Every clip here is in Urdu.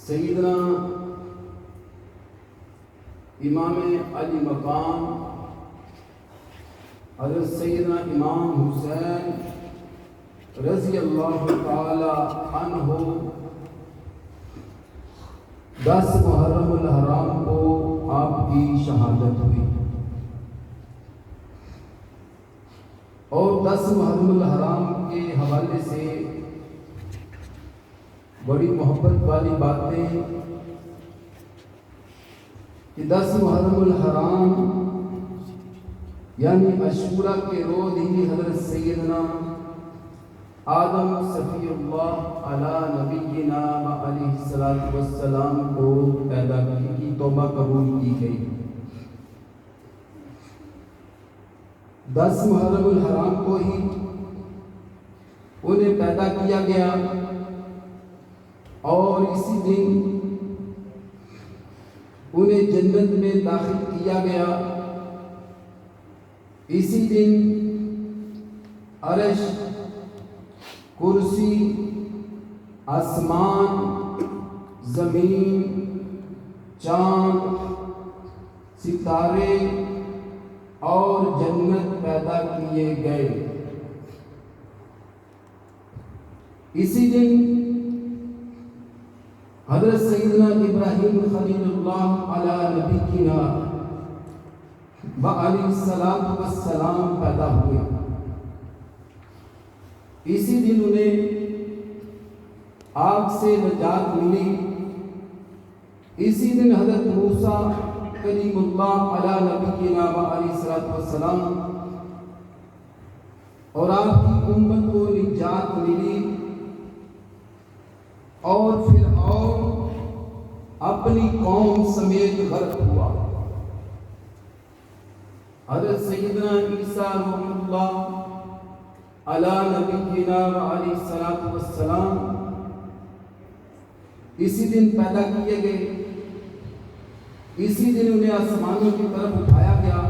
سیدنا امام علی مقام حضرت سیدنا امام حسین رضی اللہ تعالی عنہ 10 محرم الحرام کو آپ کی شہادت ہوئی، اور 10 محرم الحرام کے حوالے سے بڑی محبت والی باتیں کہ 10 محرم الحرام یعنی عاشوراء کے روز ہی حضرت سیدنا آدم صفی اللہ علی نبینا و علیہ السلام کو پیدا کی توبہ قبول کی گئی۔ 10 محرم الحرام کو ہی انہیں پیدا کیا گیا، اور اسی دن انہیں جنت میں داخل کیا گیا۔ اسی دن عرش، کرسی، آسمان، زمین، چاند، ستارے اور جنت پیدا کیے گئے۔ اسی دن حضرت سیدنا ابراہیم خلیل اللہ علی نبینا و علیہ السلام پیدا ہوئے۔ اسی دن انہیں آگ سے نجات ملی۔ اسی دن حضرت موسیٰ کلیم اللہ علی نبینا و علیہ السلام اور آپ کی امت کو نجات ملی، اور فرعون اپنی قوم سمیت غرق ہوا۔ حضرت سیدنا عیسیٰ روح اللہ علی نبینا و علیہ السلام اسی دن پیدا کیے گئے۔ اسی دن انہیں آسمانوں کی طرف اٹھایا گیا،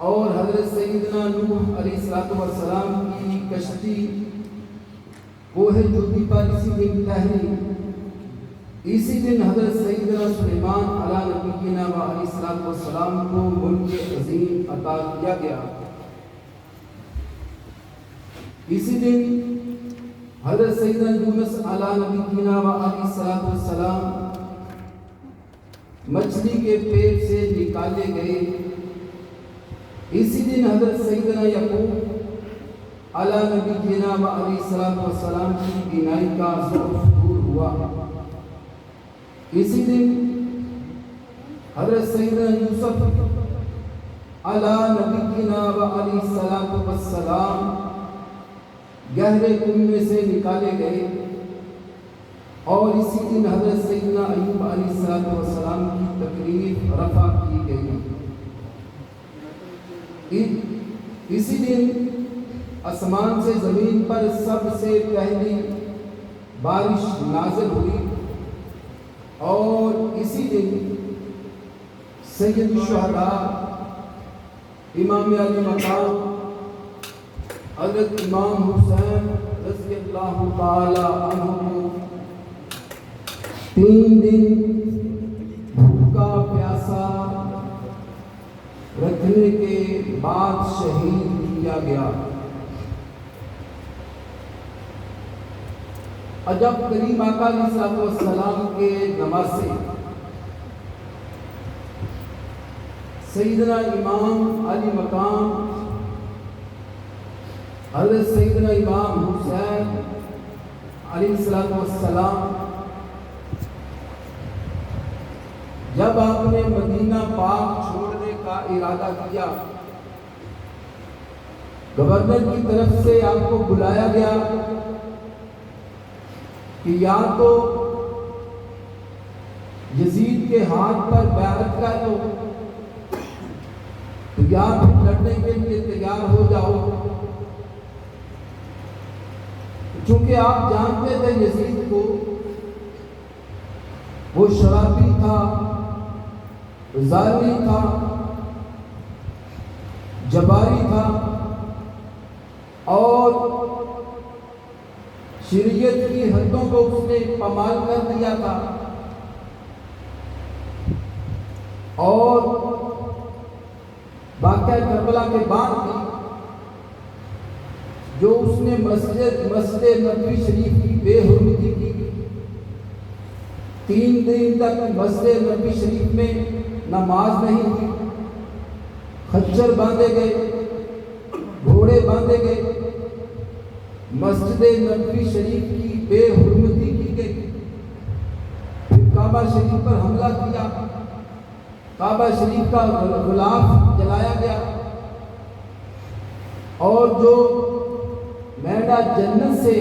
اور حضرت سیدنا نوح علیہ السلام کی کشتی کوہ جودی پر اسی دن ٹھہری۔ اسی دن حضرت سیدنا سلیمان علی نبینا و علیہ السلام کو ملک عظیم عطا کیا گیا۔ اسی دن حضرت سیدنا یونس علی نبینا و علیہ السلام مچھلی کے پیٹ سے نکالے گئے۔ اسی دن حضرت سیدنا یعقوب علی نبینا و علیہ السلام کی بینائی کا ضعف دور ہوا۔ اسی دن حضرت سیدنا یوسف علی نبینا و علیہ السلام گہرے کنویں سے نکالے گئے، اور اسی دن حضرت سیدنا ایوب علیہ السلام کی تکلیف رفع کی گئی۔ اسی دن آسمان سے زمین پر سب سے پہلی بارش نازل ہوئی، اور اسی دن سید الشہداء امام علی مقام حضرت امام حسین رضی اللہ تعالی عنہ کو 3 دن بھوکا پیاسا رکھنے کے بعد شہید کیا گیا۔ جب کریم آقا علیہ السلام کے نواسے سیدنا امام علی مقام حضرت سیدنا امام حسین علیہ السلام جب آپ نے مدینہ پاک چھوڑنے کا ارادہ کیا، گورنر کی طرف سے آپ کو بلایا گیا کہ یا تو یزید کے ہاتھ پر بیعت کر دو، تو یا پھر لڑنے کے لیے تیار ہو جاؤ۔ چونکہ آپ جانتے تھے یزید کو، وہ شرابی تھا، ظالم تھا، جباری تھا، اور شریعت کی حدوں کو اس نے پامال کر دیا تھا، اور واقعہ کربلا کے بعد بھی جو اس نے مسجد نبوی شریف کی بے حرمتی کی، 3 دن تک مسجد نبوی شریف میں نماز نہیں ہوئی، خچر باندھے گئے، گھوڑے باندھے گئے، مسجد نبوی شریف کی بے حرمتی کی گئی، پھر کعبہ شریف پر حملہ کیا، کعبہ شریف کا غلاف جلایا گیا، اور جو میدہ جنت سے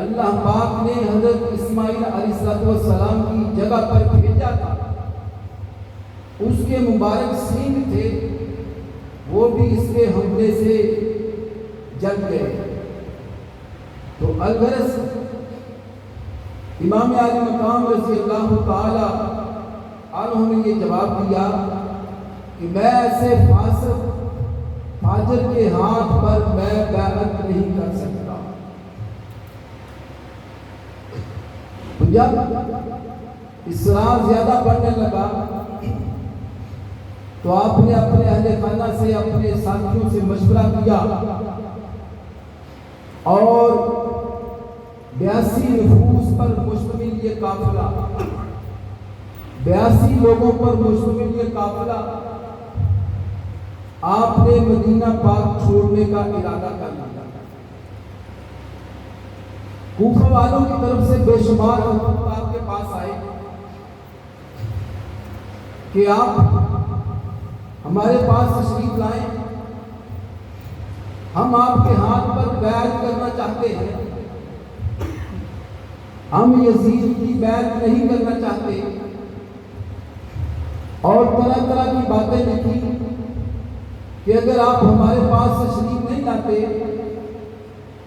اللہ پاک نے حضرت اسماعیل علیہ السلام کی جگہ پر بھیجا تھا، اس کے مبارک سینگ تھے، وہ بھی اس کے حملے سے جل گئے۔ تو الغرض امام عالی مقام رضی اللہ تعالی عنہ نے یہ جواب دیا کہ میں ایسے فاسق فاجر کے ہاتھ پر میں بیعت نہیں کر سکتا۔ جب اسرار زیادہ بڑھنے لگا تو آپ نے اپنے اہل خانہ سے، اپنے ساتھیوں سے مشورہ کیا، اور 82 نفوس پر مشتمل یہ قافلہ، 82 لوگوں پر مشتمل یہ قافلہ آپ نے مدینہ پاک چھوڑنے کا ارادہ کر لیا۔ کوفہ والوں کی طرف سے بے شمار خطوط آپ کے پاس آئے کہ آپ ہمارے پاس تشریف لائیں، ہم آپ کے ہاتھ پر بیعت کرنا چاہتے ہیں، ہم یزید کی بیعت نہیں کرنا چاہتے، اور طرح طرح کی باتیں لکھی کہ اگر آپ ہمارے پاس تشریف نہیں لاتے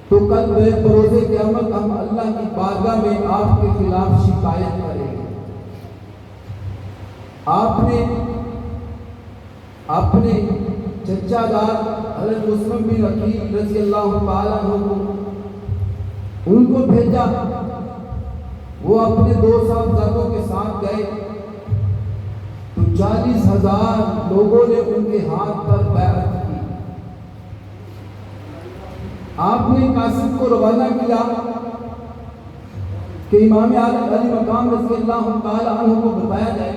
تو کل بروز قیامت ہم اللہ کی بارگاہ میں آپ کے خلاف شکایت کریں گے۔ آپ نے اپنے چچا دار حضرت عثمان بن عقیل رضی اللہ تعالیٰ عنہ ان کو بھیجا، وہ اپنے 2 صاحبزادوں کے ساتھ گئے تو 40,000 لوگوں نے ان کے ہاتھ پر بیعت کی۔ آپ نے قاصد کو روانہ کیا کہ امام علی مقام رضی اللہ تعالی عنہ کو بتایا جائے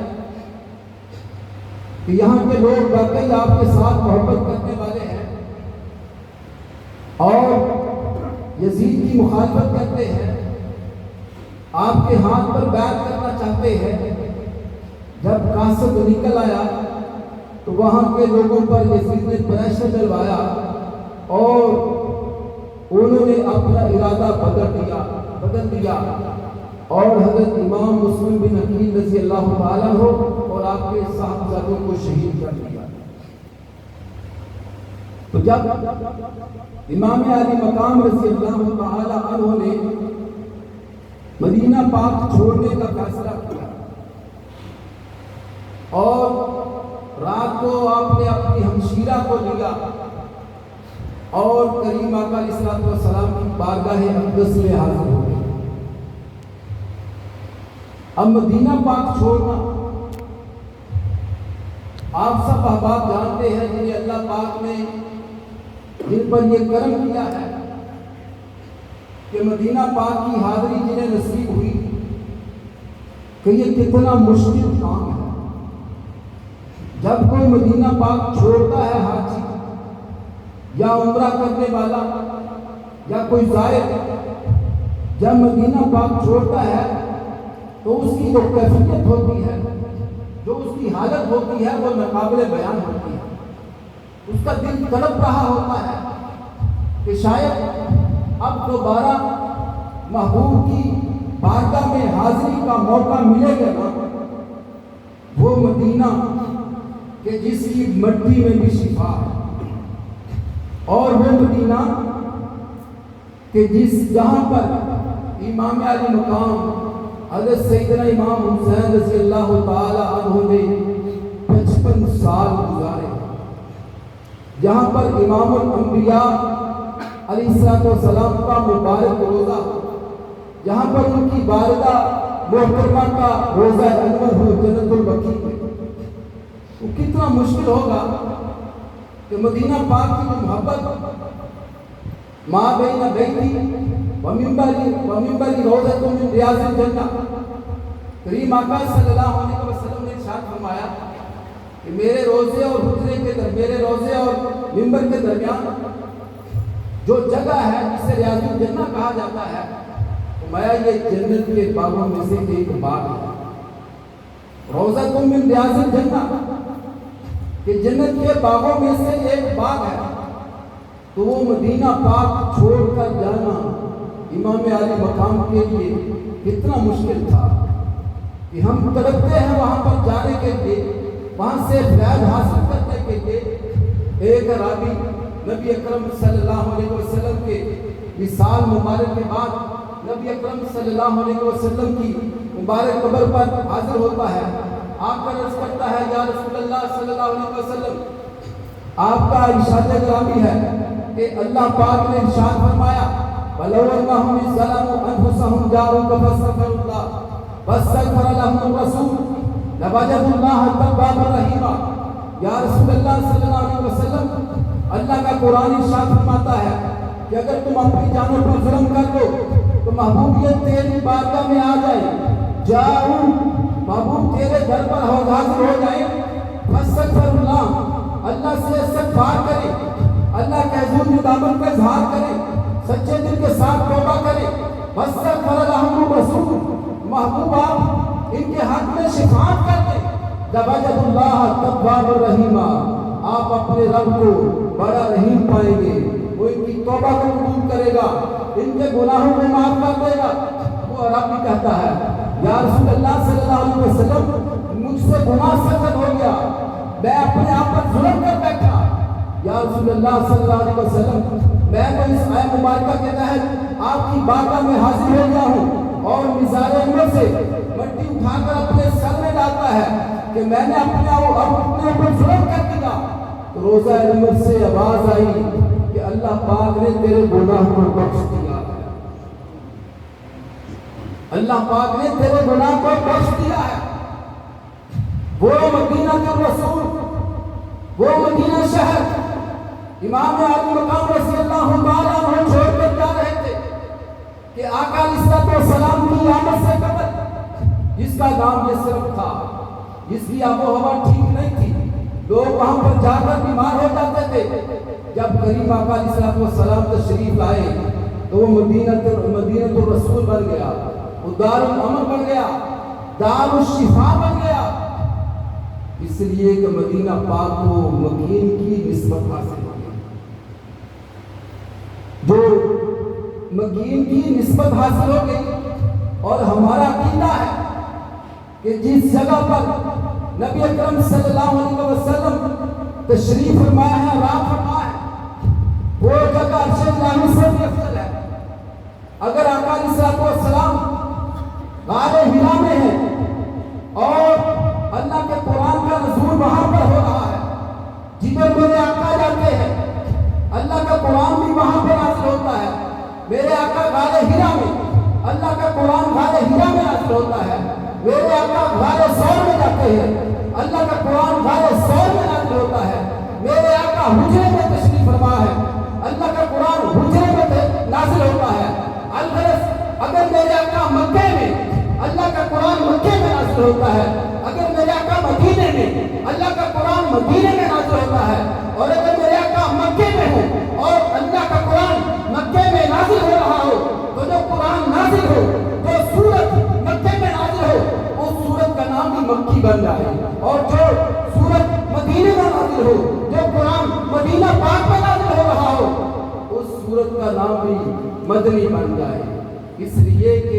کہ یہاں کے لوگ واقعی آپ کے ساتھ محبت کرنے والے ہیں اور یزید کی مخالفت کرتے ہیں، آپ کے ہاتھ پر بیعت کرنا چاہتے ہیں۔ جب قاصد نکل آیا تو وہاں کے لوگوں پر یزید نے پریشر ڈلوایا اور انہوں نے اپنا ارادہ بدل دیا اور حضرت امام مسلم بن عقیل رضی اللہ تعالیٰ عنہ اور آپ کے صاحبزادوں کو شہید کر دیا۔ تو جب امام علی مقام رضی اللہ تعالیٰ عنہ نے مدینہ پاک چھوڑنے کا فیصلہ کیا اور رات کو آپ نے اپنی ہمشیرہ کو لیا اور کریم آقا علیہ السلام کی بارگاہ اقدس میں حاضر ہو گئے۔ اب مدینہ پاک چھوڑنا، آپ سب احباب جانتے ہیں جنہیں اللہ پاک نے جن پر یہ کرم کیا ہے کہ مدینہ پاک کی حاضری جنہیں نصیب ہوئی، کہ یہ کتنا مشکل کام ہے۔ جب کوئی مدینہ پاک چھوڑتا ہے حاجی یا عمرہ کرنے والا یا کوئی زائر، جب مدینہ پاک چھوڑتا ہے تو اس کی جو کیفیت ہوتی ہے، جو اس کی حالت ہوتی ہے، وہ ناقابل بیان ہوتی ہے۔ اس کا دل تڑپ رہا ہوتا ہے کہ شاید اب دوبارہ محبوب کی بارگاہ میں حاضری کا موقع ملے گا نا، وہ مدینہ کہ جس کی مٹی میں بھی شفا ہے، اور وہ مدینہ کہ جہاں پر امام علی مقام حضرت سیدنا امام حسین رضی اللہ تعالی عنہ نے 55 سال گزارے، جہاں پر امام الانبیاء علیہ السلام کا مبارک روزہ ہو، جہاں پر ان کی والدہ محترمہ کا روزہ انور ہو جنت البقیع میں، وہ کتنا مشکل ہوگا کہ مدینہ پاک کی جو محبت ماں بین بیتی ومنبری روضۃ من ریاض الجنہ، کریم آقا صلی اللہ علیہ وسلم نے ارشاد فرمایا کہ میرے روزے اور حجرے کے میرے روزے اور منبر کے درمیان جو جگہ ہے جسے ریاض الجنہ کہا جاتا ہے، فرمایا یہ جنت کے باغوں میں سے ایک باغ ہے، روضۃ من ریاض الجنہ، کہ جنت کے باغوں میں سے ایک باغ ہے۔ تو وہ مدینہ پاک چھوڑ کر جانا امام علی مقام کے لیے کتنا مشکل تھا کہ ہم تڑپتے ہیں وہاں پر جانے کے لیے، وہاں سے فیض حاصل کرنے کے لیے۔ ایک راوی نبی اکرم صلی اللہ علیہ وسلم کے وصال مبارک کے بعد نبی اکرم صلی اللہ علیہ وسلم کی مبارک قبر پر حاضر ہوتا ہے، آ کر عرض کرتا ہے یا رسول اللہ صلی اللہ علیہ وسلم، آپ کا ارشاد گرامی ہے کہ اللہ پاک نے ارشاد فرمایا وَلَوْ أَنَّهُمْ إِذْ ظَلَمُوا أَنفُسَهُمْ جَاءُوكَ فَاسْتَغْفَرُوا اللَّهَ وَاسْتَغْفَرَ لَهُمُ الرَّسُولُ لَوَجَدُوا اللَّهَ تَوَّابًا رَحِيمًا۔ یا رسول اللہ صلی اللہ علیہ وسلم، اللہ کا قرآن ارشاد فرماتا ہے کہ اگر تم اپنی جانوں پر ظلم کر دو تو محبوبیت تیری بارگاہ میں آ جائے، جاؤ محبوب تیرے در پر حاضر ہو جائے، فاستغفر اللہ، اللہ سے استغفار کرے، اللہ کے حضور ندامت کا اظہار کرے، سچے دل کے ساتھ توبہ کرے، واستغفر لهم الرسول، محبوب آپ ان کے حق میں شفاعت کر دیں، لوجد اللہ توابا رحیما، آپ اپنے رب کو بڑا رحیم پائیں گے، وہ ان کی توبہ کو قبول کرے گا، ان کے گناہوں کو معاف کر دے گا۔ وہ رب بھی کہتا ہے یا رسول اللہ صلی اللہ علیہ وسلم، مجھ سے گناہ سرزد ہو گیا، میں اپنے آپ پر ظلم کر بیٹھا، یا رسول اللہ صلی اللہ علیہ وسلم، میں تو اس آیت مبارکہ کے تحت آپ کی بارگاہ میں حاضر ہو گیا ہوں، اور مزار انور سے مٹی اٹھا کر اپنے سر میں ڈالتا ہے کہ میں نے اپنے اوپر ظلم کر دیا۔ تو روزہ انور سے آواز آئی کہ اللہ پاک نے تیرے گناہ کو بخش دیا ہے، اللہ پاک نے تیرے گناہ کو بخش دیا ہے۔ وہ مدینہ کے رسول، وہ مدینہ شہر امام علی مقام رضی اللہ تعالیٰ عنہ چھوڑ کر جا رہے تھے کہ آقا علیہ السلام کی آمد سے قبل، جس کا نام یثرب تھا، جس کی آب و ہوا ٹھیک نہیں تھی، لوگ وہاں پر جا کر بیمار ہو جاتے تھے۔ جب کریم آقا علیہ السلام تشریف لائے تو وہ مدینہ الرسول بن گیا، وہ دار الامن بن گیا، دار الشفا بن گیا، اس لیے کہ مدینہ پاک کو مکین کی نسبت حاصل ہو گئی۔ جو مکین کی نسبت حاصل ہو گئی، اور ہمارا عقیدہ ہے کہ جس جگہ پر نبی اکرم صلی اللہ علیہ وسلم تشریف فرمایا ہے، آرام فرمایا ہے، وہ جگہ عرش الہی سے بھی افضل ہے۔ اگر آقا علیہ السلام غار حرا میں ہے اور اللہ کے قرآن کا نزول وہاں پر ہو رہا ہے، جدھر میرے آقا جاتے ہیں اللہ کا قرآن بھی وہاں پر نازل ہوتا ہے، میرے آقا غار حرا میں اللہ کا قرآن غار حرا میں نازل ہوتا ہے، میرے آقا غار ثور میں جاتے ہیں اللہ کا قرآن غار ثور میں نازل ہوتا ہے، میرے آقا حجرے میں تشریف فرما ہے، اللہ کا قرآن حجرے میں نازل ہوتا ہے۔ الغرض اگر میرے آقا مکے میں اللہ کا قرآن مکے میں نازل ہوتا ہے، اگر میرے آقا مدینے میں اللہ کا قرآن مدینے میں نازل ہوتا ہے، اور اگر میرے آقا مکے میں ہو اور اللہ کا قرآن مکے میں نازل ہو رہا ہو، تو جو قرآن نازل ہو، جو سورت مکے میں نازل ہو، اس سورت کا نام بھی مکی بن جائے، اور جو سورت مدینے میں نازل ہو، جو قرآن مدینہ پاک میں نازل ہو رہا ہو، اس سورت کا نام بھی مدنی بن جائے، اس لیے کہ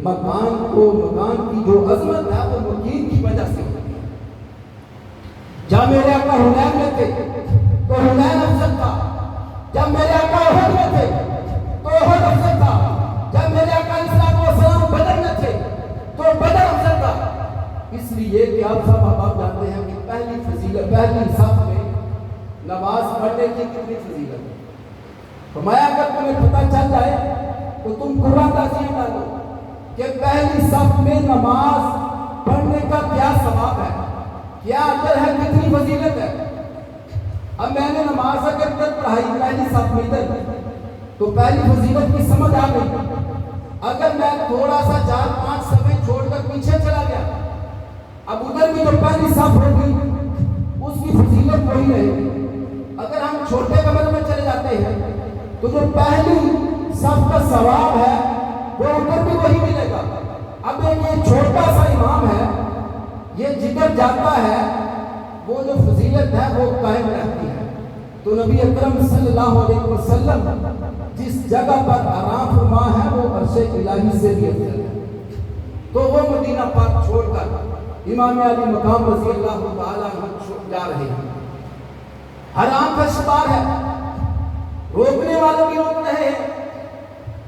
مکان کی جو عظمت ہے وہ مکین کی وجہ سے ہوتی ہے۔ جب میرے آقا حنین میں تھے تو حنین افضل تھا، جب میرے آقا احد میں تھے تو احد افضل تھا، جب میرے آقا علیہ السلام بدر میں تھے تو بدر افضل تھا۔ اس لیے کہ آپ سب احباب جانتے ہیں کہ پہلی صف میں نماز پڑھنے کی کتنی فضیلت ہے؟ فرمایا اگر تمہیں پتہ چل جائے تو تم قرآن تازیاں ڈالو کہ پہلی صف میں نماز پڑھنے کا کیا ثواب ہے، کیا اجر ہے، کتنی فضیلت ہے۔ اب میں نے نماز اگر پڑھائی پہلی صف میں ادھر تو پہلی فضیلت کی سمجھ آ گئی۔ اگر میں تھوڑا سا 4-5 صفیں چھوڑ کر پیچھے چلا گیا، اب ادھر بھی جو پہلی صف ہوگی اس کی فضیلت وہی رہے گی۔ اگر ہم چھوٹے کمرے میں چلے جاتے ہیں تو جو پہلی صف کا ثواب ہے وہ ادھر بھی وہی ملے گا۔ اب ایک یہ چھوٹا سا امام ہے، یہ جدھر جاتا ہے وہ جو فضیلت ہے وہ قائم رہتی ہے۔ تو نبی اکرم صلی اللہ علیہ وسلم جس جگہ پر آرام فرما ہے وہ عرش الہی سے بھی افضل ہے۔ تو وہ مدینہ پاک چھوڑ کر امام علی مقام رضی اللہ تعالیٰ عنہ جا رہے ہیں۔ حرام کا شکار ہے، روکنے والے بھی روک رہے ہیں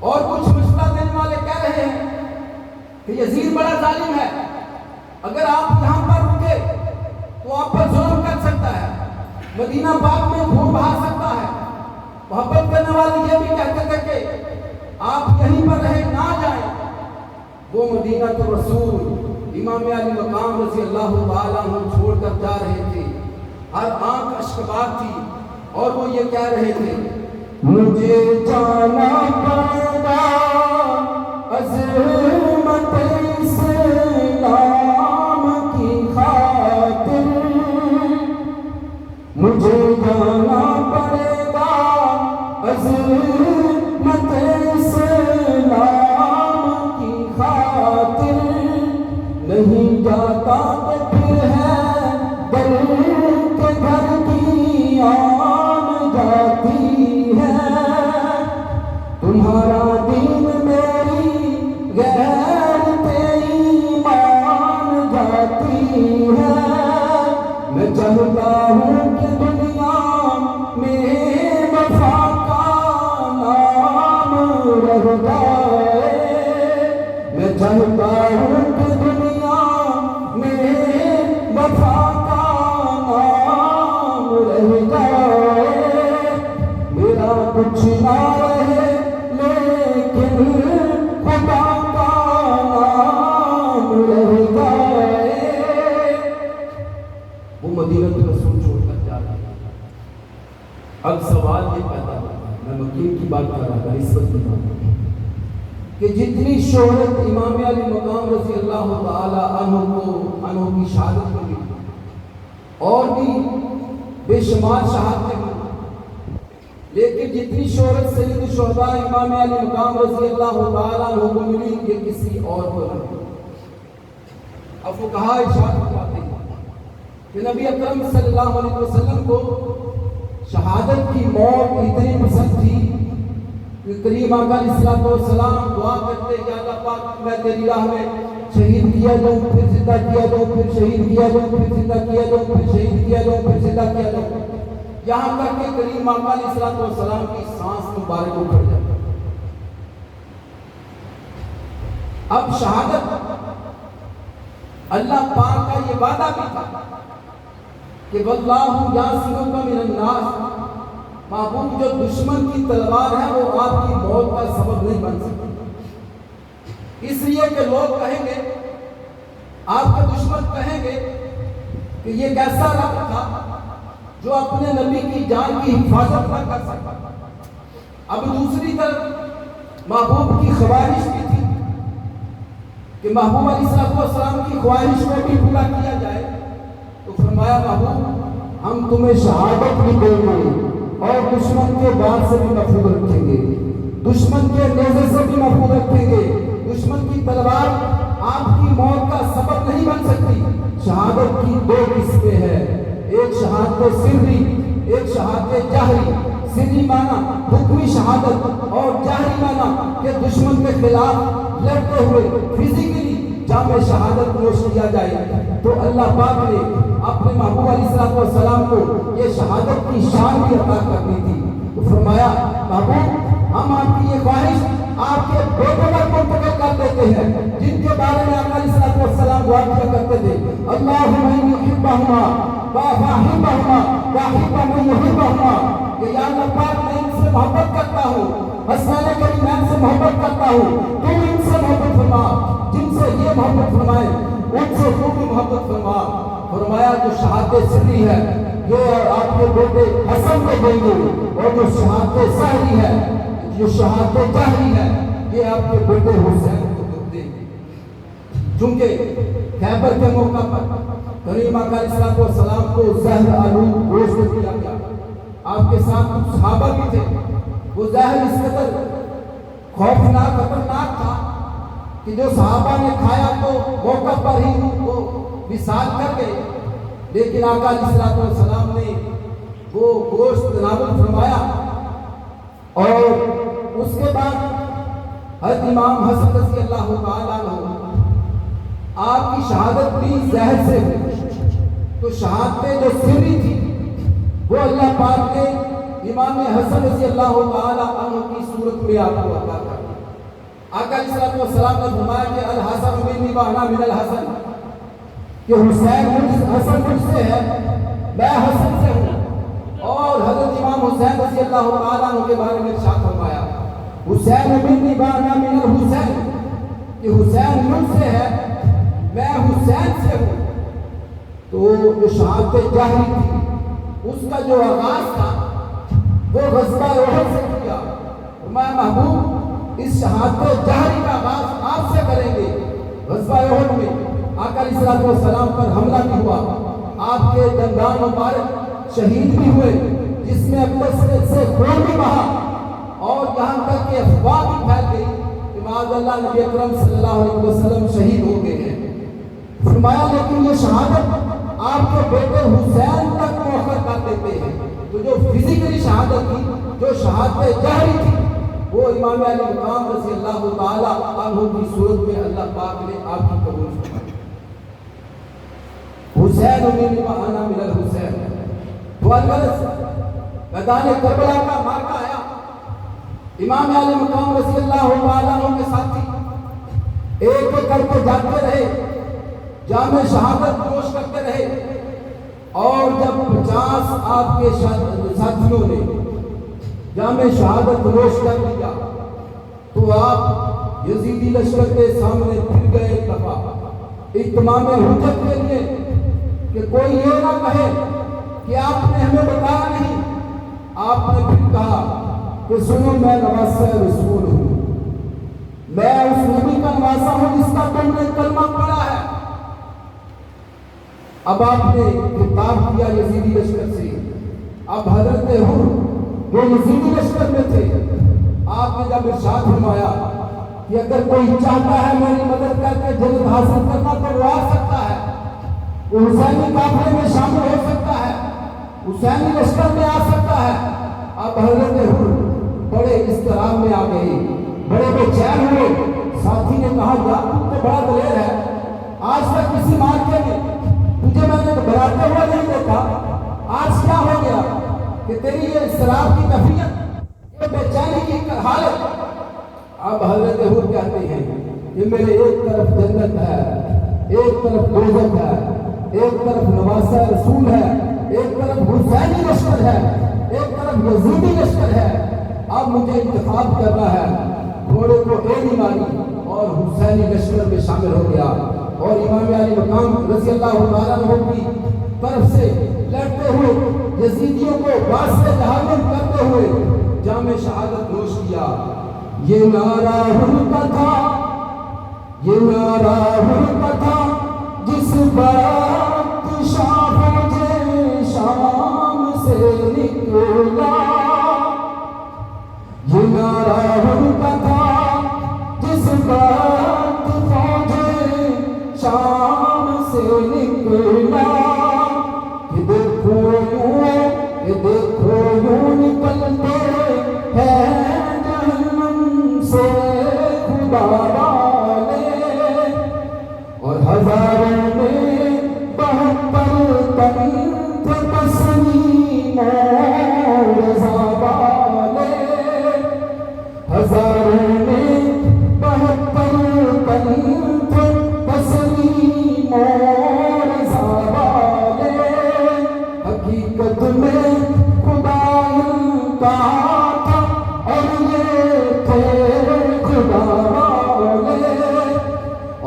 اور کچھ مشورہ دینے والے کہہ رہے ہیں کہ یزید بڑا ظالم ہے، اگر آپ یہاں پر رکے تو آپ پر ظلم کر سکتا ہے، مدینہ پاک میں خون بہا سکتا ہے۔ محبت کرنے والے یہ بھی کہتے تھے کہ آپ یہیں پر رہیں، نہ جائیں۔ وہ مدینہ تو رسول امام علی مقام رضی اللہ تعالیٰ عنہ چھوڑ کر جا رہے تھے، ہر آنکھ اشکبار تھی اور وہ یہ کہہ رہے تھے مجھے جانا پڑے گا عظمت اسلام کی خاطر، مجھے جانا پڑے گا عظمت اسلام کی خاطر، نہیں جاتا تو پھر ہے دل کے گھر کی آن جاتی ہے، تمہارا دین میری غیر پہ ایمان جاتی ہے، میں چاہتا ہوں کہ دنیا میں وفا کا نام رہ جائے، میں چاہتا ہوں کہ دنیا میں وفا کا نام رہ جائے، میرا کچھ نہ رہے لیکن خدا کا نام رہ جائے۔ وہ مدینہ رسول چھوڑ کر جا رہے ہیں۔ اب سوال یہ پیدا ہوتا ہے، میں مکین کی بات کر رہا تھا، نسبت کی بات کہ جتنی شہرت امام علی مقام رضی اللہ تعالی عنہ کی شہادت میں ملی اور بھی بے شمار شہادتیں ملی، لیکن جتنی شہرت سید الشہداء امام علی مقام رضی اللہ تعالی عنہ کو ملی یہ کسی اور کو نہیں۔ اب وہ کہا ارشاد فرماتے ہیں کہ نبی اکرم صلی اللہ علیہ وسلم کو شہادت کی موت اتنی پسند تھی کہ کریم آقا علیہ السلام دعا کرتے کہ اللہ پاک میں تیری راہ میں شہید کیا جاؤں، پھر زندہ کیا جاؤں، پھر شہید کیا جاؤں، پھر زندہ کیا جاؤں، پھر شہید کیا جاؤں، پھر زندہ کیا جاؤں، یہاں تک کہ کریم آقا علیہ السلام کی سانس مبارک اکھڑ جاتی۔ اب شہادت اللہ پاک کا یہ وعدہ بھی تھا کہ واللہ یعصمک من الناس، محبوب جو دشمن کی تلوار ہے وہ آپ کی موت کا سبب نہیں بن سکتی، اس لیے کہ لوگ کہیں گے، آپ کے دشمن کہیں گے کہ یہ کیسا رب تھا جو اپنے نبی کی جان کی حفاظت نہ کر سکتا۔ اب دوسری طرف محبوب کی خواہش بھی تھی کہ محبوب علیہ السلام کی خواہش کو بھی پورا کیا جائے، تو فرمایا محبوب ہم تمہیں شہادت بھی دیں گے اور دشمن کے بار سے بھی محفوظ رکھیں گے، دشمن کے نیزے سے بھی محفوظ رکھیں گے، دشمن کی تلوار آپ کی موت کا سبب نہیں بن سکتی۔ شہادت کی دو قسمیں ہیں، ایک شہادت سری، ایک شہادت جہری۔ سری مانا حکمی شہادت اور جہری مانا کہ دشمن کے خلاف لڑتے ہوئے فزیکلی جامع شہادت نوش کیا جائے۔ تو اللہ پاک نے اپنے محبوب علیہ السلام کو یہ شہادت کی شان بھی عطا کرنی تھی، تو فرمایا محبوب ہم آپ کی یہ خواہش آپ کے بیٹوں پر منتقل کر دیتے ہیں جن کے بارے میں آپ علیہ السلام دعا کیا کرتے تھے، اللہم ان یحبہما فاحبہما واحب من یحبہما، کہ یا اللہ پاک میں ان سے محبت کرتا ہوں، حسنین کریمین سے محبت کرتا ہوں، تو ان سے محبت فرما، جن سے یہ محبت فرمائے ان سے تو بھی محبت فرما۔ فرمایا جو شہادت سری ہے یہ آپ کے بیٹے حسن کو دیں گے، اور جو شہادت سہری ہے، جو شہادت جہری ہے، یہ آپ کے بیٹے حسین کو دیں گے۔ چونکہ خیبر کے موقع پر کریم آقا علیہ السلام کو زہر آلود گوشت دیا گیا، آپ کے ساتھ کچھ صحابہ بھی تھے، وہ زہر اس قدر خوفناک خطرناک تھا کہ جو صحابہ نے کھایا تو موقع پر ہی وہ وصال کر گئے، لیکن آقا علیہ السلام نے وہ گوشت نابود فرمایا، اور اس کے بعد حضرت امام حسن رضی اللہ تعالیٰ عنہ آپ کی شہادت بھی زہر سے ہوئی، تو شہادتیں جو سری تھی وہ اللہ پاک نے امام حسن رضی اللہ تعالیٰ عنہ کی صورت میں آپ کو عطا کر دی۔ آقا علیہ السلام نے فرمایا کہ الحسن منی وانا من الحسن، کہ حسین حسن مجھ سے ہے، میں حسن سے ہوں۔ اور حضرت امام حسین رضی اللہ تعالیٰ عنہ کے بارے میں ارشاد فرمایا حسین منی وانا من الحسین، کہ حسین مجھ سے ہے، میں حسین سے ہوں۔ تو جو شہادت جہری تھی اس کا جو آغاز تھا وہ غزوہ احد سے کیا، میں محبوب اس شہادت جہری کا آغاز آپ سے کریں گے۔ غزوہ احد میں آقا علیہ السلام پر حملہ بھی ہوا، آپ کے دندان مبارک شہید بھی ہوئے، جس میں اکبر سے خون بھی بہا، اور یہاں تک کہ افواہ بھی پھیل گئی کہ معاذ اللہ نبی اکرم صلی اللہ علیہ وسلم شہید ہو گئے ہیں۔ فرمایا لیکن یہ شہادت آپ کے بیٹے حسین تک مؤخر کر دیتے ہیں۔ تو جو فزیکلی شہادت تھی، جو شہادت جہری تھی، وہ امام علی مقام رضی اللہ تعالیٰ عنہ کی صورت میں اللہ پاک نے آپ کی قبول فرمائی۔ حسین منی وانا من الحسین۔ تو الغرض میدان کربلا کا مارکا آیا، امام علی مقام رضی اللہ تعالیٰ عنہ کے ساتھی ایک ایک کر کے جاتے رہے، جام شہادت نوش کرتے رہے، اور جب 50 آپ کے ساتھیوں نے جام شہادت نوش کر لیا تو آپ یزیدی لشکر کے سامنے پھر گئے ایک دفعہ اتمام حجت کے لیے کہ کوئی یہ نہ کہے کہ آپ نے ہمیں بتایا نہیں۔ آپ نے پھر کہا کہ سنو میں نواسہ رسول ہوں، میں اس نبی کا نواسہ ہوں جس کا تم نے کلمہ پڑھا ہے۔ اب آپ نے خطاب کیا یزیدی لشکر سے، اب حضرت حر جو یزیدی لشکر میں تھے، آپ نے جب ارشاد فرمایا کہ اگر کوئی چاہتا ہے میری مدد کر کے جنت حاصل کرنا تو وہ آ سکتا ہے، وہ حسینی قافلے میں شامل ہو سکتا ہے، حسینی لشکر میں آ سکتا ہے۔ اب حضرت حر بڑے اضطراب میں آ گئے، بڑے بے چین ہوئے۔ ساتھی نے کہا یار تو بڑا دلیر ہے، آج تک کسی مارکے میں تجھے میں نے گھبراتے ہوا نہیں دیکھا، آج کیا ہو گیا کہ تیری یہ اضطراب کی کیفیت، یہ بے چینی کی حالت؟ اب حضرت حر کہتے ہیں کہ میرے ایک طرف جنت ہے، ایک طرف دوزخ ہے، ایک طرف نواسہ رسول ہے، ایک طرف حسینی لشکر ہے، ایک طرف یزیدی لشکر ہے۔ اب مجھے انتخاب کرنا ہے، گھوڑے کو ایڑی ماری اور حسینی لشکر میں شامل ہو گیا، اور امام علی مقام رضی اللہ تعالیٰ عنہ کی طرف سے لڑتے ہوئے یزیدیوں کو واسطے جہنم کرتے ہوئے جام شہادت نوش کیا۔ یہ نعرہ حر کا تھا، یہ نعرہ حر کا تھا، جس وقت شام مجھے شام سے نکلا۔ یہ نعرہ حر کا تھا، جس وقت فوجے شام سے نکلا۔ کہ دیکھو یوں نکلتے ہیں جہنم سے خدا والے، اور ہزاروں میں 72 تن تھے تسلیم و رضا والے، ہزاروں میں 72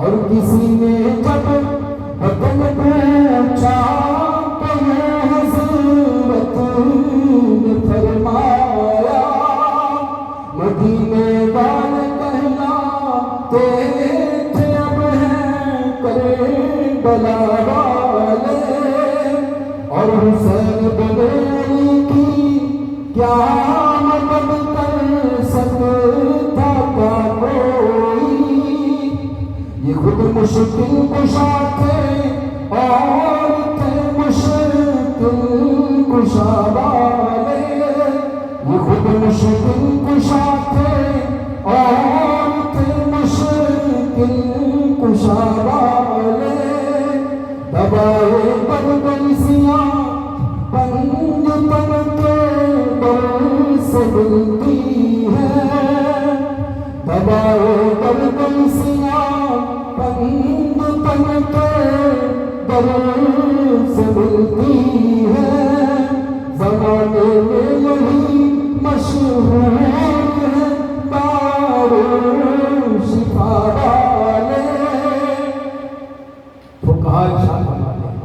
اور کسی نے جب وطن پوچھا تو یہ حضرت نے فرمایا مدینے والے کہلاتے تھے اب ہیں کربلا والے اور حسین بن علی کی کیا مدد کر سکتا تھا کوئی یہ خود مشکل کشا تھے اور تھے مشکل کشا والے یہ خود مشکل کشا تھے اور تھے مشکل کشا والے دبائے بدگلسیاں پنج تن کے در سے ملتی ہے دبائے بدگلسیاں پنج تن کے در سے ملتی ہے زمانے میں یہی مشہور ہے دارو شفا والے فقہاء ارشاد فرماتے ہیں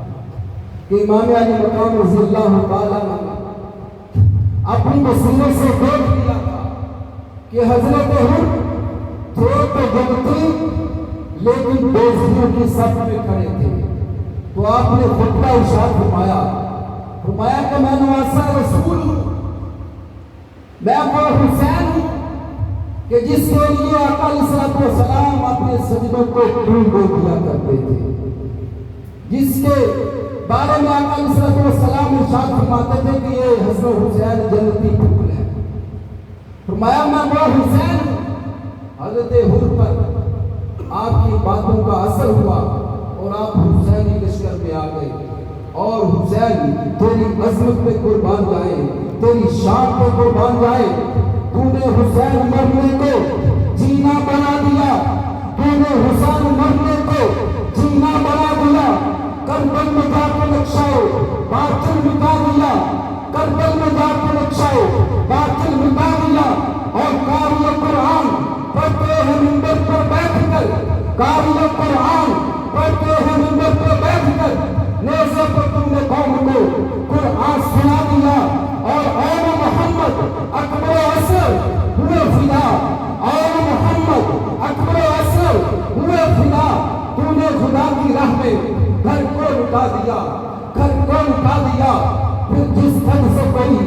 کہ امام علی مقام رضی اللہ تعالیٰ نے اپنی بصیرت سے دیکھ لیا تھا کہ حضرت ہند تھے تو گنتی لیکن دوستیوں کی صف میں کھڑے تھے تو آپ نے خطبہ ارشاد فرمایا کہ میں نواسہ رسول ہوں میں وہ حسین ہوں کہ جس کے لیے آقا علیہ السلام اپنے سجدوں کو ڈوبو دیا کرتے تھے جس کے بارے میں آقا علیہ السلام ارشاد فرماتے تھے کہ یہ حسن حسین جنتی پھول ہے فرمایا میں وہ حسین ہوں حضرت حر پر آپ کی باتوں کا اثر ہوا اور آپ حسینی لشکر میں آ گئے اور حسین تیری عظمت پہ قربان جائے تیری شان پہ قربان جائے تو نے حسین مرنے کو جینا بنا دیا تو نے حسین مرنے کو جینا بنا دیا کربل میں جا کے نقشہ باطل مٹا دیا کربل میں جا کے نقشہ باطل مٹا دیا اور قاری قرآن پڑھتے ہیں منبر پر بیٹھ کر قاری قرآن پڑھتے ہیں منبر پر بیٹھ کر نیزے پر تم نے قوم کو قرآن سنا دیا اور اے محمد اکبر اصغر ہوئے فدا اے محمد اکبر اصغر ہوئے فدا تو نے خدا کی راہ میں گھر کو لٹا دیا گھر کو لٹا دیا پھر جس دھن سے کوئی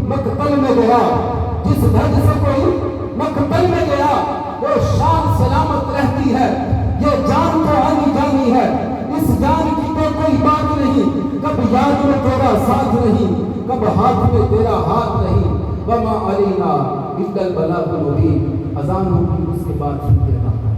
مقتل میں گیا جس دھن سے کوئی مقتل میں گیا وہ شان سلامت رہتی ہے یہ جان تو آنی جانی ہے اس جان کی تو کوئی بات نہیں کب یاد میں تیرا ساتھ نہیں کب ہاتھ میں تیرا ہاتھ نہیں وما علینا الا البلاغ المبین اذان ہوگی اس کے بعد سنتے رہنا